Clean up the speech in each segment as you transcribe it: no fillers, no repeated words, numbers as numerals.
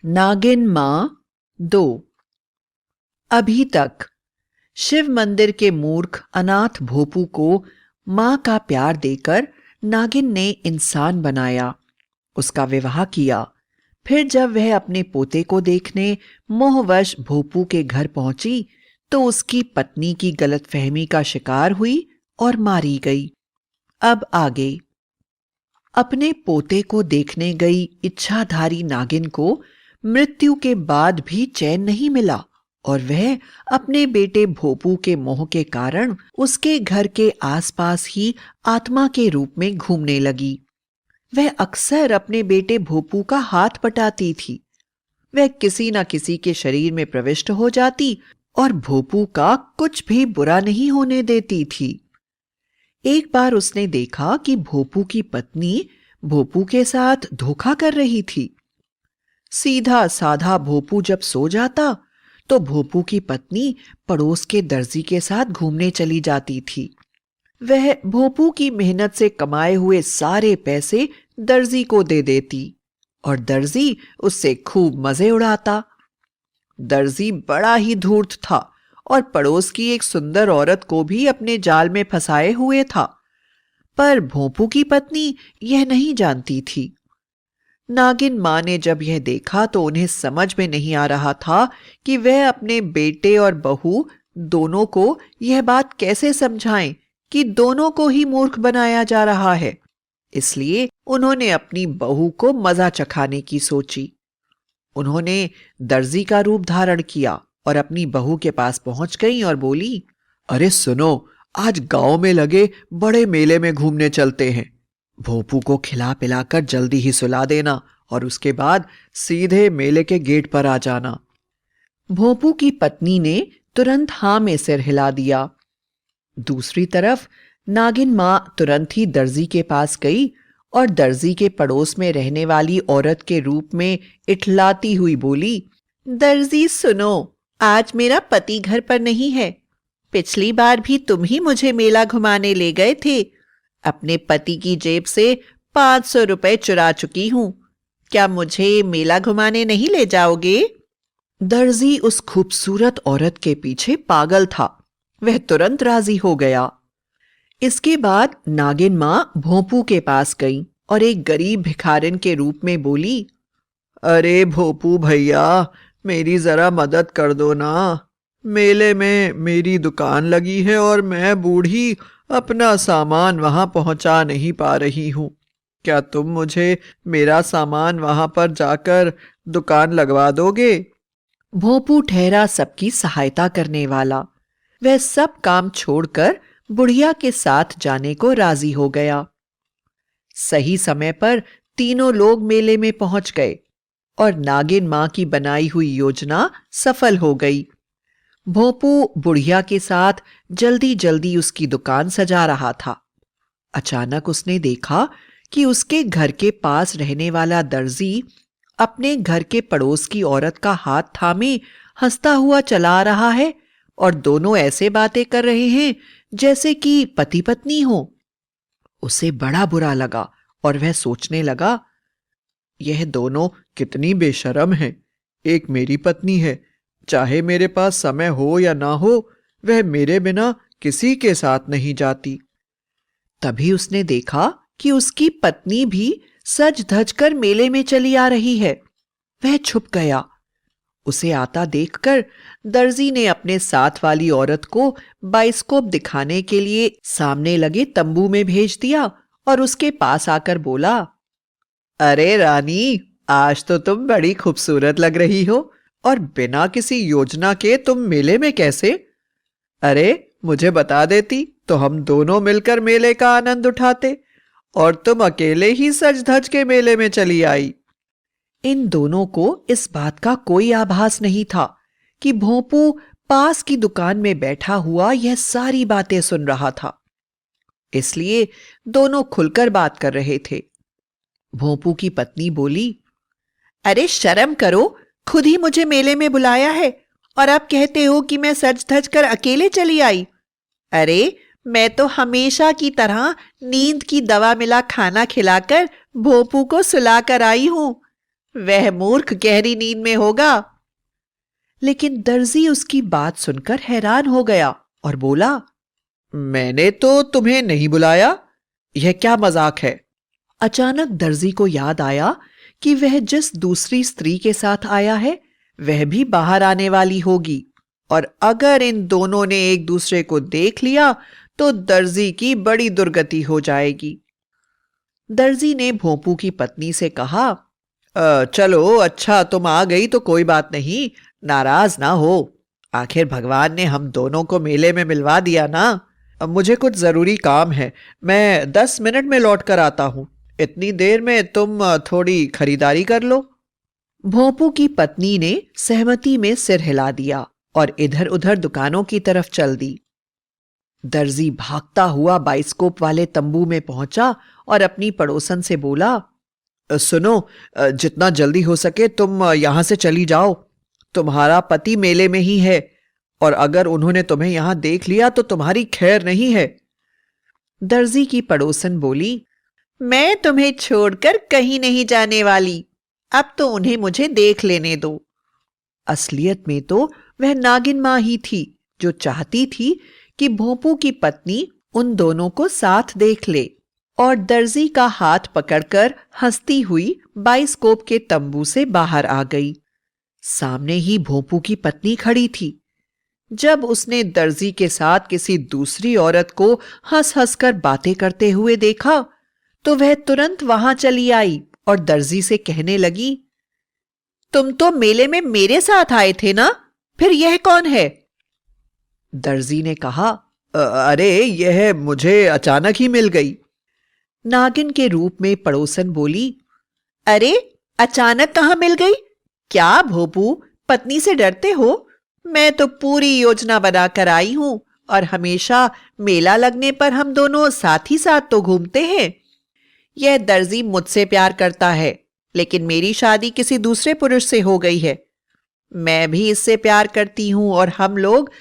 नागिन मां 2। अभी तक शिव मंदिर के मूर्ख अनाथ भोपू को मां का प्यार देकर नागिन ने इंसान बनाया, उसका विवाह किया। फिर जब वह अपने पोते को देखने मोहवश भोपू के घर पहुंची तो उसकी पत्नी की गलतफहमी का शिकार हुई और मारी गई। अब आगे। अपने पोते को देखने गई इच्छाधारी नागिन को मृत्यु के बाद भी चैन नहीं मिला और वह अपने बेटे भोपू के मोह के कारण उसके घर के आसपास ही आत्मा के रूप में घूमने लगी। वह अक्सर अपने बेटे भोपू का हाथ पटाती थी। वह किसी न किसी के शरीर में प्रविष्ट हो जाती और भोपू का कुछ भी बुरा नहीं होने देती थी। एक बार उसने देखा कि भोपू की पत्नी भोपू के साथ धोखा कर रही थी। सीधा साधा भोपू जब सो जाता तो भोपू की पत्नी पड़ोस के दर्जी के साथ घूमने चली जाती थी। वह भोपू की मेहनत से कमाए हुए सारे पैसे दर्जी को दे देती और दर्जी उससे खूब मजे उड़ाता। दर्जी बड़ा ही धूर्त था और पड़ोस की एक सुंदर औरत को भी अपने जाल में फंसाए हुए था, पर भोपू की पत्नी यह नहीं जानती थी। नागिन मां ने जब यह देखा तो उन्हें समझ में नहीं आ रहा था कि वह अपने बेटे और बहू दोनों को यह बात कैसे समझाएं कि दोनों को ही मूर्ख बनाया जा रहा है। इसलिए उन्होंने अपनी बहू को मजा चखाने की सोची। उन्होंने दर्जी का रूप धारण किया और अपनी बहू के पास पहुंच गई और बोली, अरे सुनो, आज गांव में लगे बड़े मेले में घूमने चलते हैं। भोपू को खिला पिलाकर जल्दी ही सुला देना और उसके बाद सीधे मेले के गेट पर आ जाना। भोपू की पत्नी ने तुरंत हां में सिर हिला दिया। दूसरी तरफ नागिन मां तुरंत ही दर्जी के पास गई और दर्जी के पड़ोस में रहने वाली औरत के रूप में इठलाती हुई बोली, दर्जी सुनो, आज मेरा पति घर पर नहीं है। पिछली बार भी तुम ही मुझे मेला घुमाने ले गए थे। अपने पति की जेब से 500 रुपए चुरा चुकी हूं। क्या मुझे मेला घुमाने नहीं ले जाओगे? दर्जी उस खूबसूरत औरत के पीछे पागल था। वह तुरंत राजी हो गया। इसके बाद नागिन मां भोपू के पास गई और एक गरीब भिखारिन के रूप में बोली, अरे भोपू भैया, मेरी जरा मदद कर दो ना। मेले में मेरी दुकान लगी है और मैं बूढ़ी अपना सामान वहां पहुंचा नहीं पा रही हूं। क्या तुम मुझे मेरा सामान वहां पर जाकर दुकान लगवा दोगे? भोपू ठहरा सबकी सहायता करने वाला। वह सब काम छोड़कर बुढ़िया के साथ जाने को राजी हो गया। सही समय पर तीनों लोग मेले में पहुंच गए और नागिन मां की बनाई हुई योजना सफल हो गई। भोपू बुढ़िया के साथ जल्दी जल्दी उसकी दुकान सजा रहा था। अचानक उसने देखा कि उसके घर के पास रहने वाला दर्जी अपने घर के पड़ोस की औरत का हाथ थामे हंसता हुआ चला आ रहा है और दोनों ऐसे बातें कर रहे हैं जैसे कि पति पत्नी हो। उसे बड़ा बुरा लगा और वह सोचने लगा, यह दोनों कितनी बेशर्म हैं। एक मेरी पत्नी है, चाहे मेरे पास समय हो या ना हो, वह मेरे बिना किसी के साथ नहीं जाती। तभी उसने देखा कि उसकी पत्नी भी सज धज कर मेले में चली आ रही है। वह छुप गया। उसे आता देखकर दर्जी ने अपने साथ वाली औरत को बाइस्कोप दिखाने के लिए सामने लगे तंबू में भेज दिया और उसके पास आकर बोला, अरे रानी, आज तो तुम बड़ी खूबसूरत लग रही हो और बिना किसी योजना के तुम मेले में कैसे? अरे मुझे बता देती तो हम दोनों मिलकर मेले का आनंद उठाते, और तुम अकेले ही सज धज के मेले में चली आई। इन दोनों को इस बात का कोई आभास नहीं था कि भोपू पास की दुकान में बैठा हुआ यह सारी बातें सुन रहा था। इसलिए दोनों खुलकर बात कर रहे थे। भोपू की पत्नी बोली, अरे शर्म करो, खुद ही मुझे मेले में बुलाया है और आप कहते हो कि मैं सज धज कर अकेले चली आई। अरे मैं तो हमेशा की तरह नींद की दवा मिला खाना खिलाकर भोपू को सुला कर आई हूं। वह मूर्ख गहरी नींद में होगा। लेकिन दर्जी उसकी बात सुनकर हैरान हो गया और बोला, मैंने तो तुम्हें नहीं बुलाया, यह क्या मजाक है? अचानक दर्जी को याद आया कि वह जिस दूसरी स्त्री के साथ आया है वह भी बाहर आने वाली होगी, और अगर इन दोनों ने एक दूसरे को देख लिया तो दर्जी की बड़ी दुर्गति हो जाएगी। दर्जी ने भोंपू की पत्नी से कहा, चलो अच्छा, तुम आ गई तो कोई बात नहीं, नाराज ना हो। आखिर भगवान ने हम दोनों को मेले में मिलवा दिया ना। अब मुझे कुछ जरूरी काम है, मैं 10 मिनट में लौट कर आता हूं। इतनी देर में तुम थोड़ी खरीदारी कर लो। भोंपू की पत्नी ने सहमति में सिर हिला दिया और इधर उधर दुकानों की तरफ चल दी। दर्जी भागता हुआ बाइस्कोप वाले तंबू में पहुंचा और अपनी पड़ोसन से बोला, सुनो, जितना जल्दी हो सके तुम यहां से चली जाओ। तुम्हारा पति मेले में ही है, और अगर उन्होंने तुम्हें यहां देख लिया तो तुम्हारी खैर नहीं है। दर्जी की पड़ोसन बोली, मैं तुम्हें छोड़कर कहीं नहीं जाने वाली, अब तो उन्हें मुझे देख लेने दो। असलियत में तो वह नागिन मां ही थी, जो चाहती थी कि भोंपू की पत्नी उन दोनों को साथ देख ले, और दर्जी का हाथ पकड़कर हंसती हुई बाइस्कोप के तंबू से बाहर आ गई। सामने ही भोंपू की पत्नी खड़ी थी। जब उसने दर्जी के साथ किसी दूसरी औरत को हंस हंस कर बातें करते हुए देखा तो वह तुरंत वहां चली आई और दर्जी से कहने लगी, तुम तो मेले में मेरे साथ आए थे ना, फिर यह कौन है? दर्जी ने कहा, अरे यह मुझे अचानक ही मिल गई। नागिन के रूप में पड़ोसन बोली, अरे अचानक कहां मिल गई? क्या भोपू, पत्नी से डरते हो? मैं तो पूरी योजना बनाकर आई हूं, और हमेशा मेला लगने पर हम दोनों साथ ही साथ तो घूमते हैं। यह दर्जी मुझसे प्यार करता है, लेकिन मेरी शादी किसी दूसरे पुरुष से हो गई है। मैं भी इससे प्यार करती हूं, और हम लोग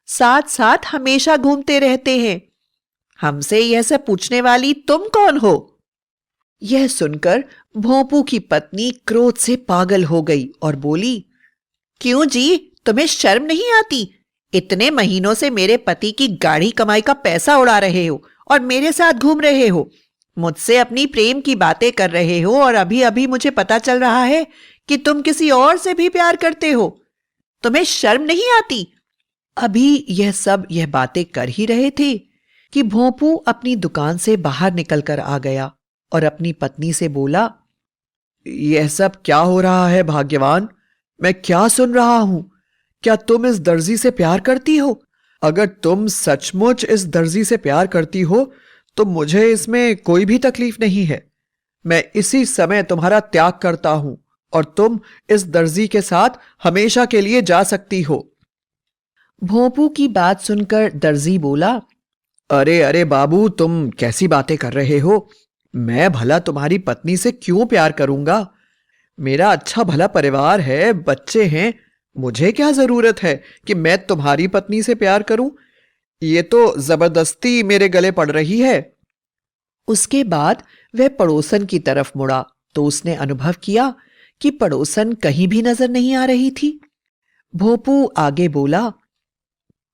साथ साथ हमेशा घूमते रहते हैं। हमसे यह सब पूछने वाली तुम कौन हो? यह सुनकर भोंपू की पत्नी क्रोध से पागल हो गई और बोली, क्यों जी, तुम्हें शर्म नहीं आती? इतने महीनों से मेरे पति की गाढ़ी कमाई का पैसा उड़ा रहे हो और मेरे साथ घूम रहे हो। मुझसे अपनी प्रेम की बातें कर रहे हो, और अभी अभी मुझे पता चल रहा है कि तुम किसी और से भी प्यार करते हो। तुम्हें शर्म नहीं आती? अभी यह बातें कर ही रहे थे कि भोंपू अपनी दुकान से बाहर निकलकर आ गया और अपनी पत्नी से बोला, यह सब क्या हो रहा है भाग्यवान? मैं क्या सुन रहा हूं? क्या तुम इस दर्जी से प्यार करती हो? अगर तुम सचमुच इस दर्जी से प्यार करती हो तो मुझे इसमें कोई भी तकलीफ नहीं है। मैं इसी समय तुम्हारा त्याग करता हूं, और तुम इस दर्जी के साथ हमेशा के लिए जा सकती हो। भोंपू की बात सुनकर दर्जी बोला, अरे अरे बाबू, तुम कैसी बातें कर रहे हो? मैं भला तुम्हारी पत्नी से क्यों प्यार करूंगा? मेरा अच्छा भला परिवार है, बच्चे हैं। मुझे क्या जरूरत है कि मैं तुम्हारी पत्नी से प्यार करूं? ये तो जबरदस्ती मेरे गले पड़ रही है। उसके बाद वह पड़ोसन की तरफ मुड़ा तो उसने अनुभव किया कि पड़ोसन कहीं भी नजर नहीं आ रही थी। भोंपू आगे बोला,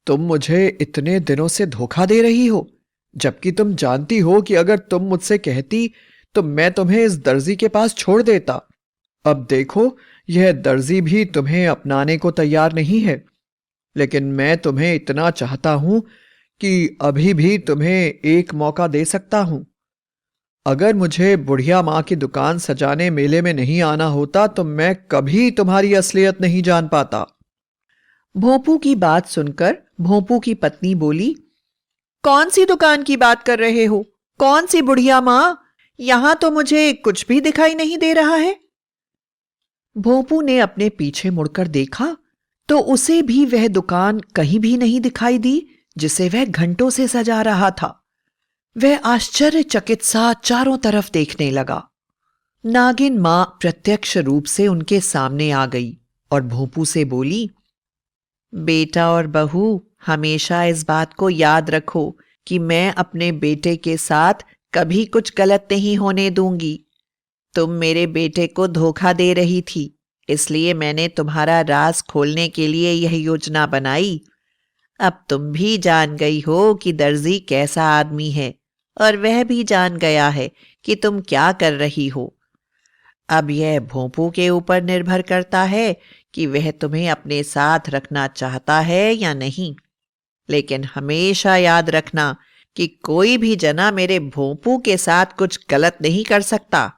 तुम मुझे इतने दिनों से धोखा दे रही हो, जबकि तुम जानती हो कि अगर तुम मुझसे कहती तो मैं तुम्हें इस दर्जी के पास छोड़ देता। अब देखो, यह दर्जी भी तुम्हें अपनाने को तैयार नहीं है, लेकिन मैं तुम्हें इतना चाहता हूं कि अभी भी तुम्हें एक मौका दे सकता हूं। अगर मुझे बुढ़िया मां की दुकान सजाने मेले में नहीं आना होता तो मैं कभी तुम्हारी असलियत नहीं जान पाता। भोंपू की बात सुनकर भोंपू की पत्नी बोली, कौन सी दुकान की बात कर रहे हो? कौन सी बुढ़िया मां? यहां तो मुझे कुछ भी दिखाई नहीं दे रहा है। भोंपू ने अपने पीछे मुड़कर देखा तो उसे भी वह दुकान कहीं भी नहीं दिखाई दी जिसे वह घंटों से सजा रहा था। वह आश्चर्यचकित सा चारों तरफ देखने लगा। नागिन मां प्रत्यक्ष रूप से उनके सामने आ गई और भोंपू से बोली, बेटा और बहू, हमेशा इस बात को याद रखो कि मैं अपने बेटे के साथ कभी कुछ गलत नहीं होने दूंगी। तुम मेरे बेटे को धोखा दे रही थी, इसलिए मैंने तुम्हारा राज खोलने के लिए यह योजना बनाई। अब तुम भी जान गई हो कि दर्जी कैसा आदमी है, और वह भी जान गया है कि तुम क्या कर रही हो। अब यह भोंपू के ऊपर निर्भर करता है कि वह तुम्हें अपने साथ रखना चाहता है या नहीं। लेकिन हमेशा याद रखना कि कोई भी जना मेरे भोंपू के साथ कुछ गलत नहीं कर सकता,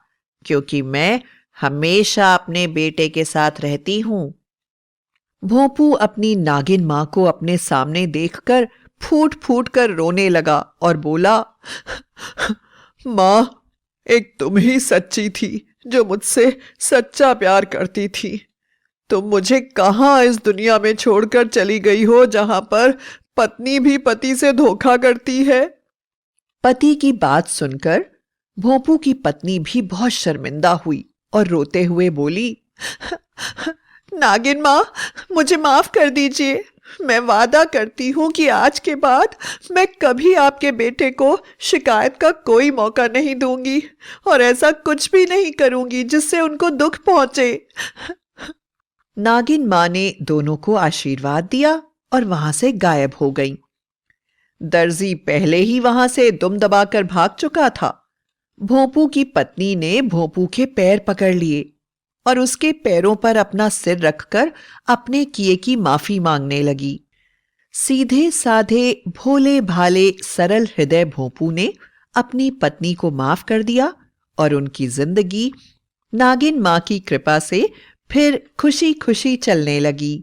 क्योंकि मैं हमेशा अपने बेटे के साथ रहती हूं। भोंपू अपनी नागिन मां को अपने सामने देखकर फूट फूट कर रोने लगा और बोला, मां, एक तुम ही सच्ची थी जो मुझसे सच्चा प्यार करती थी। तुम मुझे कहां इस दुनिया में छोड़कर चली गई हो जहां पर पत्नी भी पति से धोखा करती है। पति की बात सुनकर भोंपू की पत्नी भी बहुत शर्मिंदा हुई और रोते हुए बोली, नागिन मां, मुझे माफ कर दीजिए। मैं वादा करती हूं कि आज के बाद मैं कभी आपके बेटे को शिकायत का कोई मौका नहीं दूंगी और ऐसा कुछ भी नहीं करूंगी जिससे उनको दुख पहुंचे। नागिन मां ने दोनों को आशीर्वाद दिया और वहां से गायब हो गई। दर्जी पहले ही वहां से दुम दबाकर भाग चुका था। भोंपू की पत्नी ने भोंपू के पैर पकड़ लिए और उसके पैरों पर अपना सिर रखकर अपने किए की माफी मांगने लगी। सीधे साधे भोले भाले सरल हृदय भोंपू ने अपनी पत्नी को माफ कर दिया और उनकी जिंदगी नागिन मां की कृपा से फिर खुशी खुशी चलने लगी।